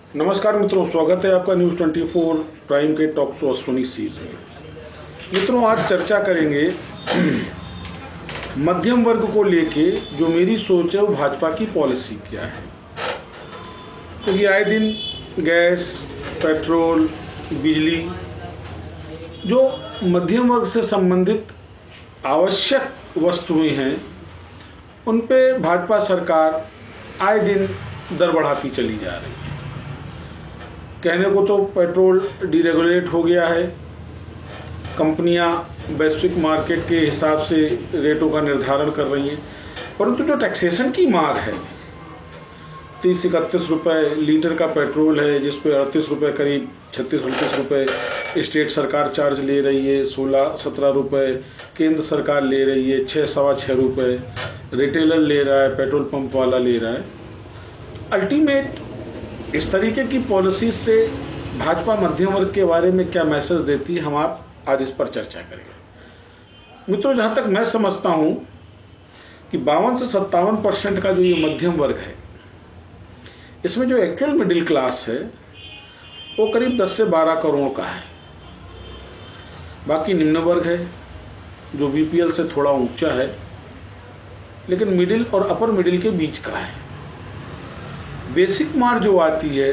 नमस्कार मित्रों, स्वागत है आपका न्यूज़ 24 प्राइम के टॉक शो अश्विनी सीज में। मित्रों, आज चर्चा करेंगे मध्यम वर्ग को लेके जो मेरी सोच है वो भाजपा की पॉलिसी क्या है। क्योंकि आए दिन गैस, पेट्रोल, बिजली जो मध्यम वर्ग से संबंधित आवश्यक वस्तुएं हैं उन पे भाजपा सरकार आए दिन दर बढ़ाती चली जा रही है। कहने को तो पेट्रोल डीरेगुलेट हो गया है, कंपनियां वैश्विक मार्केट के हिसाब से रेटों का निर्धारण कर रही हैं, परंतु जो टैक्सेशन की मांग है 30-31 रुपये लीटर का पेट्रोल है, जिस पे 38 रुपये करीब 36-38 रुपये स्टेट सरकार चार्ज ले रही है, 16-17 रुपये केंद्र सरकार ले रही है, 6-6.25 रुपये रिटेलर ले रहा है, पेट्रोल पंप वाला ले रहा है। अल्टीमेट इस तरीके की पॉलिसी से भाजपा मध्यम वर्ग के बारे में क्या मैसेज देती है, हम आप आज इस पर चर्चा करेंगे। मित्रों, जहाँ तक मैं समझता हूँ कि 52 से 57% का जो ये मध्यम वर्ग है, इसमें जो एक्चुअल मिडिल क्लास है वो करीब 10 से 12 करोड़ का है। बाकी निम्न वर्ग है जो बीपीएल से थोड़ा ऊंचा है, लेकिन मिडिल और अपर मिडिल के बीच का है। बेसिक मार जो आती है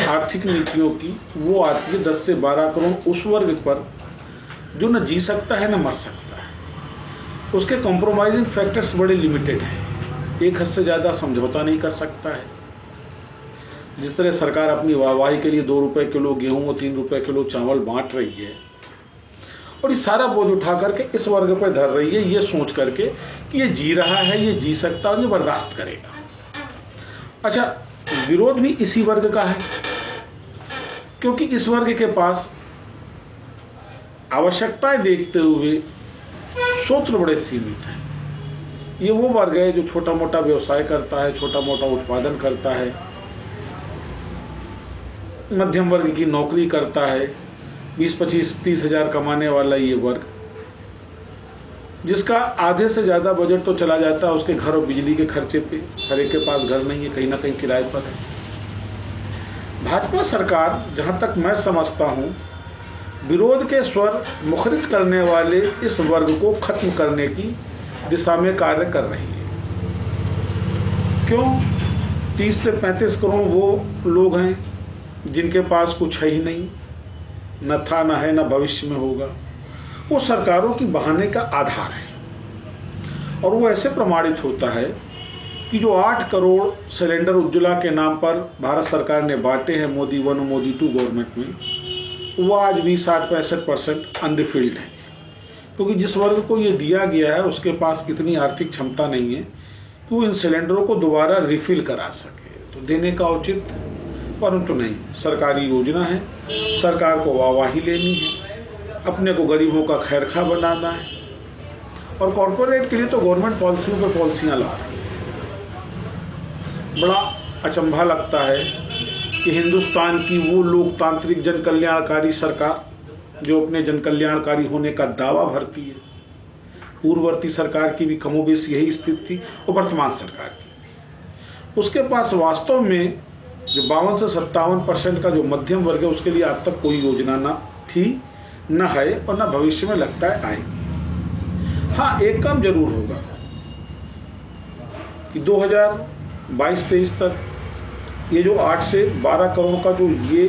आर्थिक नीतियों की, वो आती है 10 से 12 करोड़ उस वर्ग पर जो न जी सकता है न मर सकता है। उसके कॉम्प्रोमाइजिंग फैक्टर्स बड़े लिमिटेड हैं, एक हद से ज़्यादा समझौता नहीं कर सकता है। जिस तरह सरकार अपनी वाहवाही के लिए 2 रुपये किलो गेहूँ और 3 रुपये किलो चावल बांट रही है और ये सारा बोझ उठा करके इस वर्ग पर धर रही है, ये सोच करके कि ये जी रहा है, ये जी सकता है और ये बर्दाश्त करेगा। अच्छा, विरोध भी इसी वर्ग का है, क्योंकि इस वर्ग के पास आवश्यकताएं देखते हुए स्रोत बड़े सीमित हैं। ये वो वर्ग है जो छोटा मोटा व्यवसाय करता है, छोटा मोटा उत्पादन करता है, मध्यम वर्ग की नौकरी करता है, 20-25-30 हज़ार कमाने वाला ये वर्ग, जिसका आधे से ज़्यादा बजट तो चला जाता है उसके घर और बिजली के खर्चे पे। हर एक के पास घर नहीं है, कहीं ना कहीं किराए पर है। भाजपा सरकार, जहाँ तक मैं समझता हूँ, विरोध के स्वर मुखरित करने वाले इस वर्ग को खत्म करने की दिशा में कार्य कर रही है। क्यों? 30 से 35 करोड़ वो लोग हैं जिनके पास कुछ है ही नहीं, न था, न है, न भविष्य में होगा। वो सरकारों की बहाने का आधार है और वो ऐसे प्रमाणित होता है कि जो 8 करोड़ सिलेंडर उज्ज्वला के नाम पर भारत सरकार ने बांटे हैं मोदी 1 और मोदी 2 गवर्नमेंट में, वो आज भी 60-65% अनरिफिल्ड है। क्योंकि जिस वर्ग को ये दिया गया है उसके पास इतनी आर्थिक क्षमता नहीं है कि वो इन सिलेंडरों को दोबारा रिफिल करा सके, तो देने का उचित, परंतु नहीं, सरकारी योजना है, सरकार को वाहवाही लेनी है, अपने को गरीबों का खैरखा बनाना है और कॉरपोरेट के लिए तो गवर्नमेंट पॉलिसियों पर पॉलिसियाँ ला रही है। बड़ा अचंभा लगता है कि हिंदुस्तान की वो लोकतांत्रिक जन कल्याणकारी सरकार जो अपने जन कल्याणकारी होने का दावा भरती है, पूर्ववर्ती सरकार की भी कमोबेश यही स्थिति थी और वर्तमान सरकार की, उसके पास वास्तव में जो 52 से 57% का जो मध्यम वर्ग है उसके लिए आज तक कोई योजना न थी, न है और न भविष्य में लगता है आएगी। हाँ, एक काम जरूर होगा कि 2022-23 तक ये जो 8 से 12 करोड़ का जो ये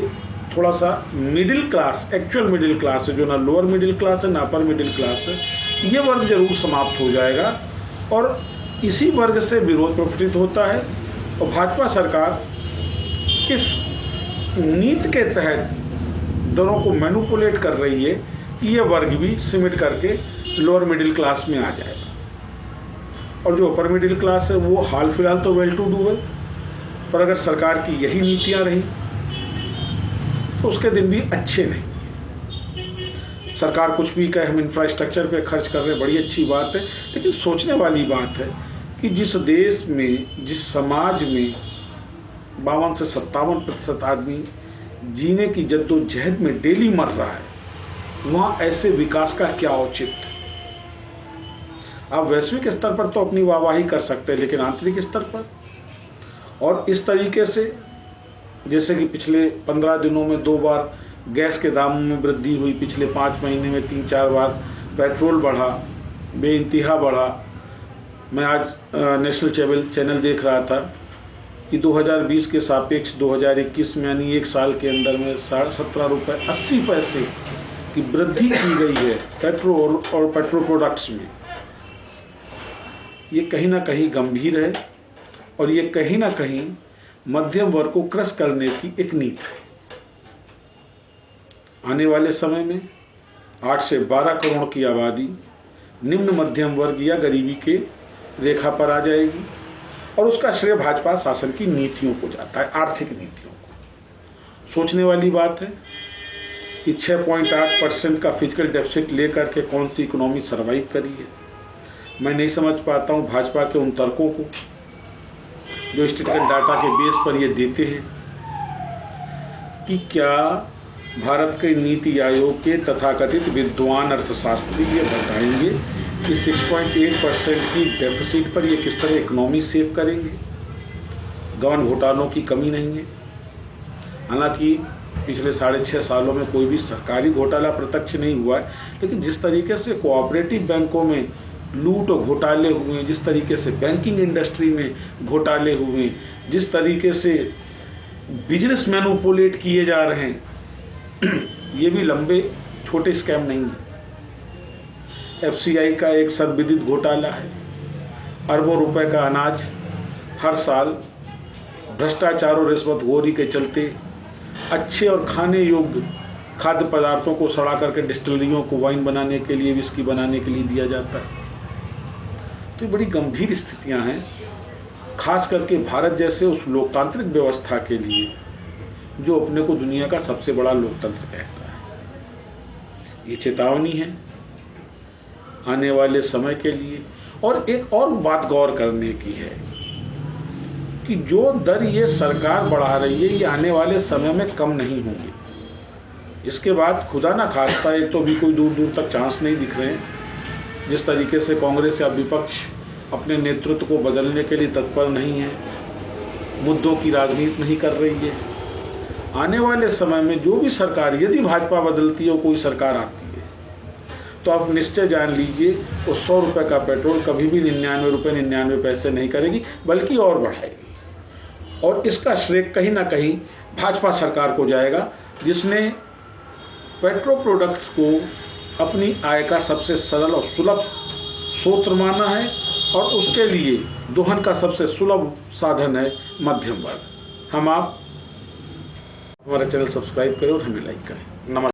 थोड़ा सा middle class, actual middle class है, जो ना लोअर मिडिल क्लास है ना अपर मिडिल क्लास है, ये वर्ग जरूर समाप्त हो जाएगा और इसी वर्ग से विरोध प्रकटित होता है और भाजपा सरकार इस नीति के तहत दरों को मैनिपुलेट कर रही है कि ये वर्ग भी सिमट करके लोअर मिडिल क्लास में आ जाएगा और जो अपर मिडिल क्लास है वो हाल फिलहाल तो वेल टू डू है, पर अगर सरकार की यही नीतियां रही तो उसके दिन भी अच्छे नहीं। सरकार कुछ भी कहे हम इंफ्रास्ट्रक्चर पे खर्च कर रहे हैं, बड़ी अच्छी बात है, लेकिन सोचने वाली बात है कि जिस देश में, जिस समाज में 52 से 57% आदमी जीने की जद्दोजहद में डेली मर रहा है, वहाँ ऐसे विकास का क्या औचित्य। आप वैश्विक स्तर पर तो अपनी वाहवाही कर सकते हैं, लेकिन आंतरिक स्तर पर और इस तरीके से जैसे कि पिछले 15 दिनों में 2 बार गैस के दामों में वृद्धि हुई, पिछले 5 महीने में 3-4 बार पेट्रोल बढ़ा, बेइंतहा बढ़ा। मैं आज नेशनल चैनल देख रहा था कि 2020 के सापेक्ष 2021 में यानी एक साल के अंदर में 17.80 रुपये की वृद्धि की गई है पेट्रोल और पेट्रो प्रोडक्ट्स में। ये कहीं ना कहीं गंभीर है और ये कहीं ना कहीं मध्यम वर्ग को क्रश करने की एक नीति है। आने वाले समय में 8 से 12 करोड़ की आबादी निम्न मध्यम वर्ग या गरीबी के रेखा पर आ जाएगी और उसका श्रेय भाजपा शासन की नीतियों को जाता है, आर्थिक नीतियों को। सोचने वाली बात है कि 6.8% का फिजिकल डेफिसिट लेकर के कौन सी इकोनॉमी सर्वाइव करी है। मैं नहीं समझ पाता हूँ भाजपा के उन तर्कों को जो स्टैटिस्टिकल डाटा के बेस पर ये देते हैं कि क्या भारत के नीति आयोग के तथाकथित विद्वान अर्थशास्त्री ये बताएंगे कि 6.8% की डेफिसिट पर ये किस तरह इकोनॉमी सेव करेंगे। गबन घोटालों की कमी नहीं है। हालांकि पिछले 6.5 सालों में कोई भी सरकारी घोटाला प्रत्यक्ष नहीं हुआ है, लेकिन जिस तरीके से कोऑपरेटिव बैंकों में लूट और घोटाले हुए, जिस तरीके से बैंकिंग इंडस्ट्री में घोटाले हुए, जिस तरीके से बिजनेस मैनिपुलेट किए जा रहे हैं, ये भी लंबे छोटे स्कैम नहीं है। FCI का एक सर्वविदित घोटाला है। अरबों रुपए का अनाज हर साल भ्रष्टाचार और रिश्वतखोरी के चलते अच्छे और खाने योग्य खाद्य पदार्थों को सड़ा करके डिस्टिलरियों को वाइन बनाने के लिए, विस्की बनाने के लिए दिया जाता है। तो ये बड़ी गंभीर स्थितियां हैं, खास करके भारत जैसे उस लोकतांत्रिक व्यवस्था के लिए जो अपने को दुनिया का सबसे बड़ा लोकतंत्र कहता है। ये चेतावनी है आने वाले समय के लिए। और एक और बात गौर करने की है कि जो दर ये सरकार बढ़ा रही है ये आने वाले समय में कम नहीं होंगे। इसके बाद खुदा ना खास्ता एक तो भी कोई दूर दूर तक चांस नहीं दिख रहे हैं। जिस तरीके से कांग्रेस या विपक्ष अपने नेतृत्व को बदलने के लिए तत्पर नहीं है, मुद्दों की राजनीति नहीं कर रही है, आने वाले समय में जो भी सरकार, यदि भाजपा बदलती है, कोई सरकार आती है, तो आप निश्चय जान लीजिए वो 100 रुपये का पेट्रोल कभी भी 99 पैसे नहीं करेगी, बल्कि और बढ़ाएगी। और इसका श्रेय कहीं ना कहीं भाजपा सरकार को जाएगा, जिसने पेट्रो प्रोडक्ट्स को अपनी आय का सबसे सरल और सुलभ स्रोत माना है और उसके लिए दोहन का सबसे सुलभ साधन है मध्यम वर्ग। आप हमारा चैनल सब्सक्राइब करें और हमें लाइक करें। नमस्कार।